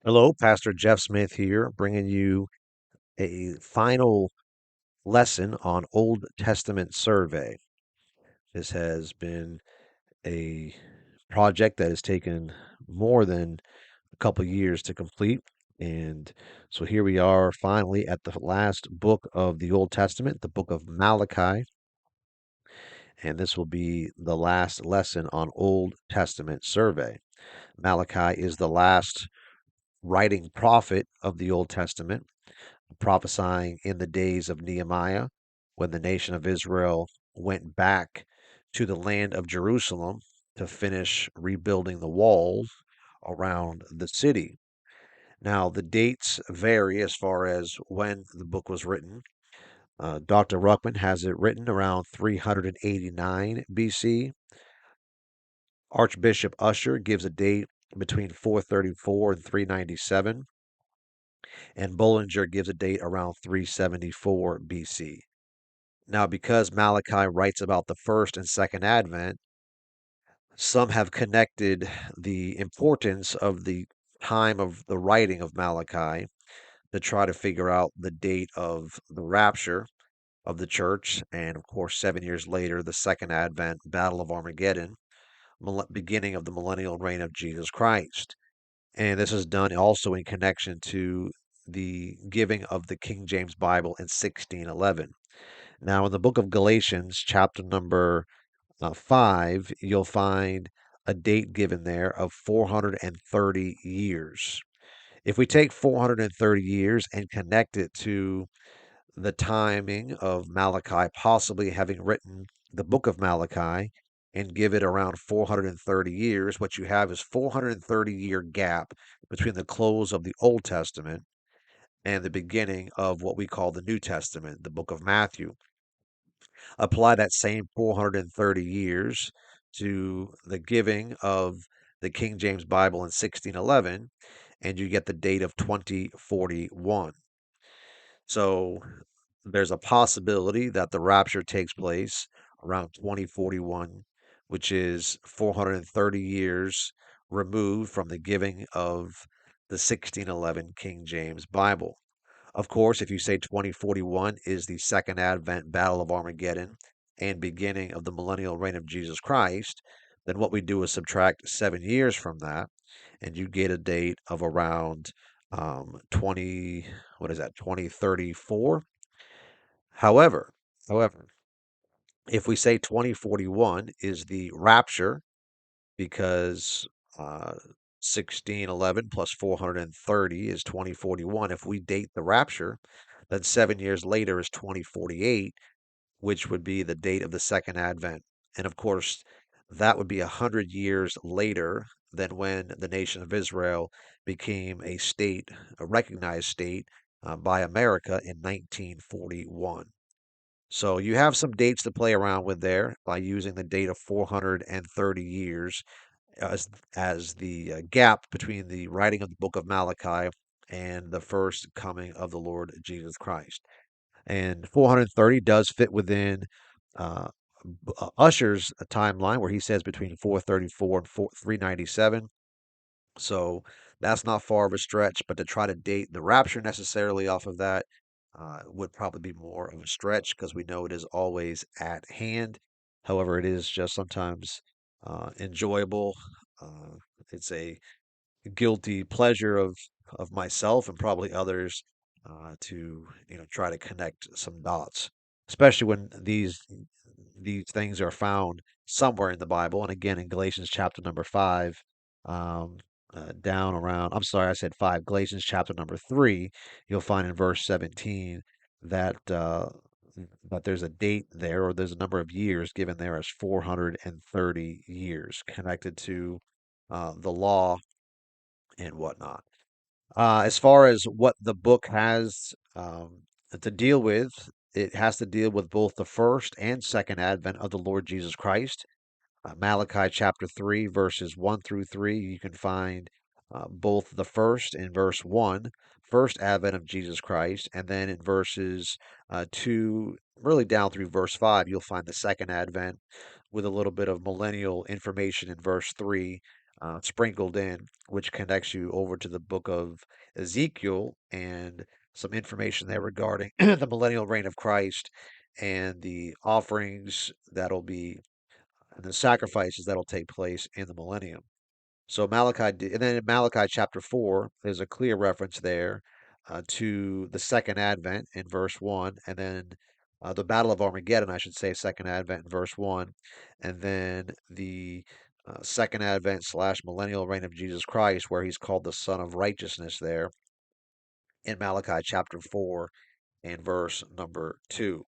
Hello, Pastor Jeff Smith here, bringing you a final lesson on Old Testament survey. This has been a project that has taken more than a couple years to complete. And so here we are finally at the last book of the Old Testament, the book of Malachi. And this will be the last lesson on Old Testament survey. Malachi is the last writing prophet of the Old Testament, prophesying in the days of Nehemiah when the nation of Israel went back to the land of Jerusalem to finish rebuilding the walls around the city. Now, the dates vary as far as when the book was written. Dr. Ruckman has it written around 389 BC. Archbishop Usher gives a date between 434 and 397, and Bullinger gives a date around 374 BC. Now, because Malachi writes about the first and second advent, some have connected the importance of the time of the writing of Malachi to try to figure out the date of the rapture of the church, and of course, 7 years later, the second advent, Battle of Armageddon, beginning of the millennial reign of Jesus Christ. And this is done also in connection to the giving of the King James Bible in 1611. Now, in the book of Galatians, chapter number 5, you'll find a date given there of 430 years. If we take 430 years and connect it to the timing of Malachi possibly having written the book of Malachi and give it around 430 years, what you have is 430-year gap between the close of the Old Testament and the beginning of what we call the New Testament, the book of Matthew. Apply that same 430 years to the giving of the King James Bible in 1611, and you get the date of 2041. So there's a possibility that the rapture takes place around 2041, which is 430 years removed from the giving of the 1611 King James Bible. Of course, if you say 2041 is the second advent Battle of Armageddon and beginning of the millennial reign of Jesus Christ, then what we do is subtract 7 years from that, and you get a date of around 20, what is that, 2034? However, however, if we say 2041 is the rapture, because 1611 plus 430 is 2041. If we date the rapture, then 7 years later is 2048, which would be the date of the second advent. And of course, that would be 100 years later than when the nation of Israel became a state, a recognized state by America in 1941. So you have some dates to play around with there by using the date of 430 years as the gap between the writing of the book of Malachi and the first coming of the Lord Jesus Christ. And 430 does fit within uh, Usher's timeline, where he says between 434 and 397. So that's not far of a stretch, but to try to date the rapture necessarily off of that would probably be more of a stretch because we know it is always at hand. However, it is just sometimes enjoyable. It's a guilty pleasure of myself and probably others to try to connect some dots, especially when these things are found somewhere in the Bible. And again, in Galatians chapter number 5, um, down around, I'm sorry, I said 5, Galatians chapter number 3, you'll find in verse 17 that that there's a date there, or there's a number of years given there as 430 years connected to the law and whatnot. As far as what the book has to deal with, it has to deal with both the first and second advent of the Lord Jesus Christ. Malachi chapter 3, verses 1 through 3, you can find both the first in verse 1, first advent of Jesus Christ, and then in verses 2, really down through verse 5, you'll find the second advent with a little bit of millennial information in verse 3 sprinkled in, which connects you over to the book of Ezekiel and some information there regarding the millennial reign of Christ and the offerings that'll be and the sacrifices that'll take place in the millennium. So Malachi, and then in Malachi chapter 4, there's a clear reference there to the second advent in verse 1, and then the Battle of Armageddon, I should say, second advent in verse 1, and then the second advent slash millennial reign of Jesus Christ, where he's called the Son of Righteousness there in Malachi chapter 4 and verse number 2.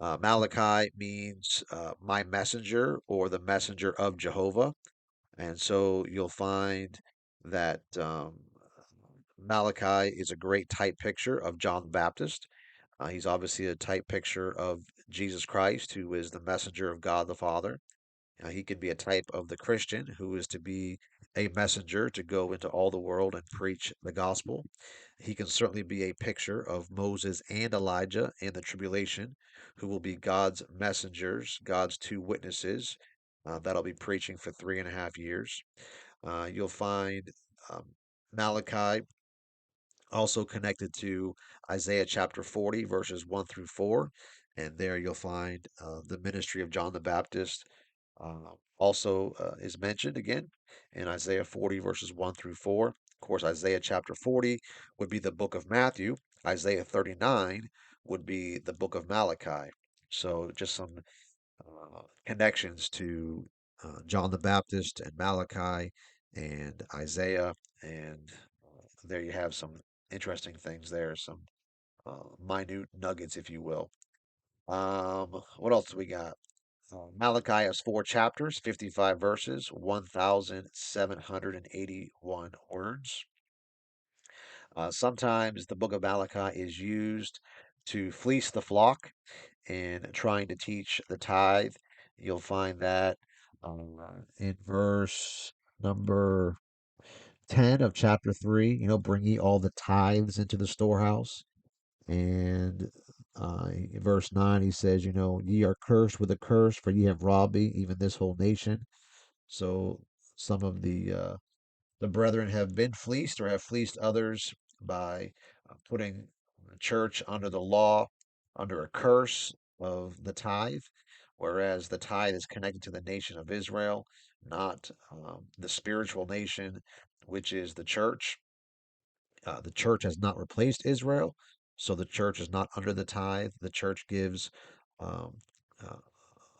Malachi means my messenger or the messenger of Jehovah. And so you'll find that Malachi is a great type picture of John the Baptist. He's obviously a type picture of Jesus Christ, who is the messenger of God the Father. He can be a type of the Christian, who is to be a messenger to go into all the world and preach the gospel. He can certainly be a picture of Moses and Elijah in the tribulation, who will be God's messengers, God's two witnesses that'll be preaching for 3.5 years. You'll find um, Malachi also connected to Isaiah chapter 40, verses 1 through 4. And there you'll find the ministry of John the Baptist also is mentioned again in Isaiah 40, verses 1 through 4. Of course, Isaiah chapter 40 would be the book of Matthew. Isaiah 39 would be the book of Malachi. So just some connections to John the Baptist and Malachi and Isaiah. And there you have some interesting things there, some minute nuggets, if you will. What else do we got? Malachi has 4 chapters, 55 verses, 1,781 words. Sometimes the book of Malachi is used to fleece the flock in trying to teach the tithe. You'll find that in verse number 10 of chapter 3, bring ye all the tithes into the storehouse. And in verse 9, he says, ye are cursed with a curse, for ye have robbed me, even this whole nation. So some of the brethren have been fleeced or have fleeced others by putting the church under the law, under a curse of the tithe, whereas the tithe is connected to the nation of Israel, not the spiritual nation, which is the church. The church has not replaced Israel, so the church is not under the tithe. The church gives um, uh,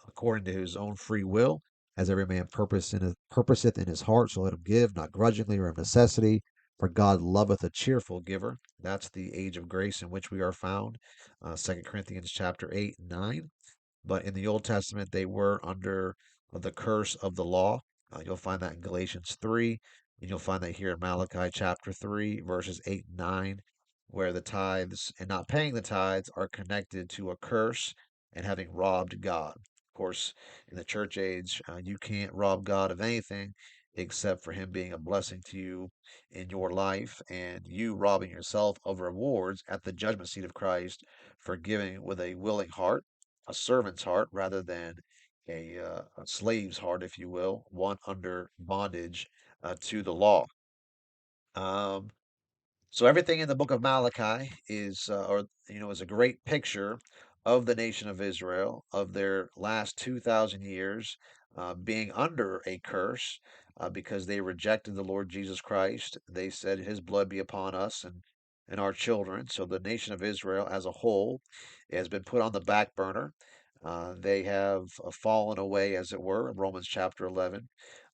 according to his own free will, as every man purposeth in his heart, so let him give, not grudgingly or of necessity. For God loveth a cheerful giver. That's the age of grace in which we are found. 2 Corinthians chapter 8 and 9. But in the Old Testament, they were under the curse of the law. You'll find that in Galatians 3, and you'll find that here in Malachi chapter 3, verses 8 and 9, where the tithes and not paying the tithes are connected to a curse and having robbed God. Of course, in the church age, you can't rob God of anything except for Him being a blessing to you in your life and you robbing yourself of rewards at the judgment seat of Christ for giving with a willing heart, a servant's heart rather than a slave's heart, if you will, one under bondage to the law. Um, so everything in the book of Malachi is a great picture of the nation of Israel, of their last 2,000 years being under a curse because they rejected the Lord Jesus Christ. They said, "His blood be upon us and our children." So the nation of Israel as a whole has been put on the back burner. They have fallen away, as it were, in Romans chapter 11.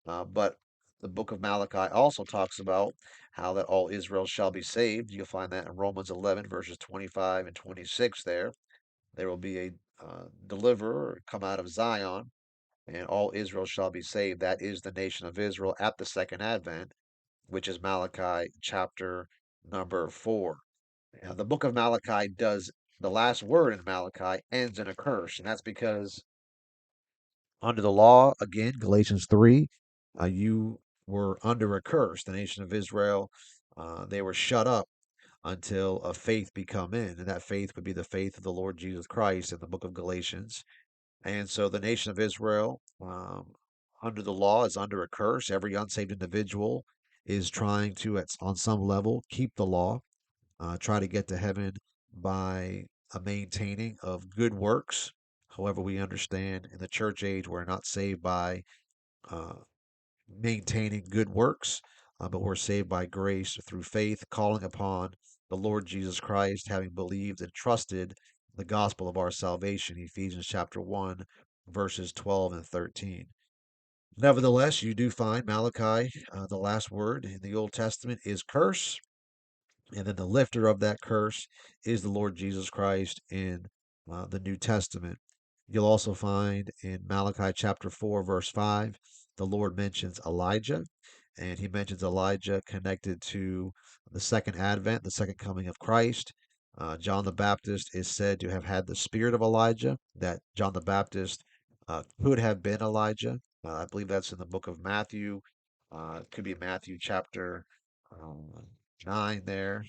But the book of Malachi also talks about how that all Israel shall be saved. You'll find that in Romans 11, verses 25 and 26 there. There will be a deliverer come out of Zion, and all Israel shall be saved. That is the nation of Israel at the second advent, which is Malachi chapter number 4. The book of Malachi does, the last word in Malachi ends in a curse, and that's because under the law, again, Galatians 3, you were under a curse. The nation of Israel, they were shut up until a faith be come in, and that faith would be the faith of the Lord Jesus Christ in the book of Galatians. And so the nation of Israel, under the law is under a curse. Every unsaved individual is trying to, on some level, keep the law, try to get to heaven by a maintaining of good works. However, we understand in the church age, we're not saved by uh, maintaining good works, but we're saved by grace through faith, calling upon the Lord Jesus Christ, having believed and trusted the gospel of our salvation, Ephesians chapter 1, verses 12 and 13. Nevertheless, you do find Malachi, the last word in the Old Testament is curse, and then the lifter of that curse is the Lord Jesus Christ in the New Testament. You'll also find in Malachi chapter 4, verse 5, the Lord mentions Elijah, and he mentions Elijah connected to the second advent, the second coming of Christ. John the Baptist is said to have had the spirit of Elijah, that John the Baptist could have been Elijah. I believe that's in the book of Matthew. It could be Matthew chapter 9 there.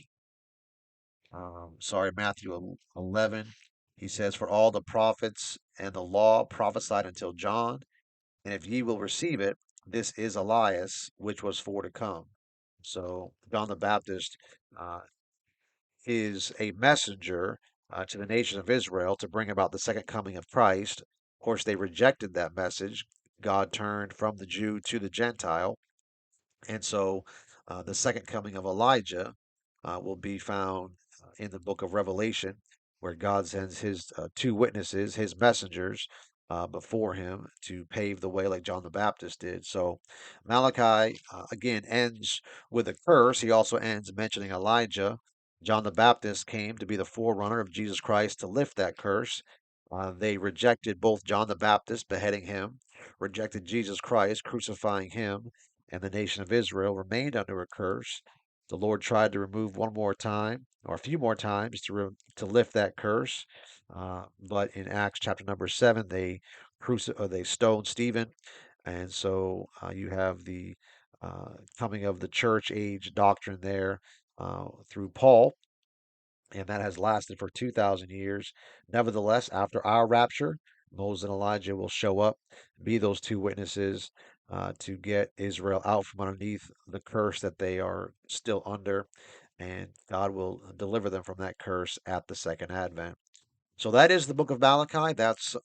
Sorry, Matthew 11. He says, "For all the prophets and the law prophesied until John, and if ye will receive it, this is Elias, which was for to come." So John the Baptist uh, is a messenger to the nation of Israel to bring about the second coming of Christ. Of course, they rejected that message. God turned from the Jew to the Gentile. And so the second coming of Elijah will be found in the book of Revelation, where God sends his two witnesses, his messengers, before him to pave the way like John the Baptist did. So Malachi, again, ends with a curse. He also ends mentioning Elijah. John the Baptist came to be the forerunner of Jesus Christ to lift that curse. They rejected both John the Baptist, beheading him, rejected Jesus Christ, crucifying him, and the nation of Israel remained under a curse. The Lord tried to remove one more time, or a few more times, to lift that curse. But in Acts chapter number 7, they stoned Stephen, and so you have the coming of the church age doctrine there through Paul, and that has lasted for 2,000 years. Nevertheless, after our rapture, Moses and Elijah will show up, be those two witnesses to get Israel out from underneath the curse that they are still under, and God will deliver them from that curse at the second advent. So that is the book of Malachi. That's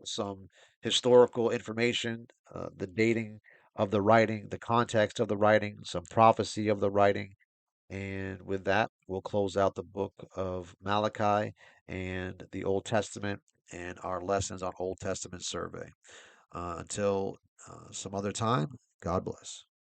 some historical information, the dating of the writing, the context of the writing, some prophecy of the writing, and with that, we'll close out the book of Malachi and the Old Testament and our lessons on Old Testament survey. Until some other time, God bless.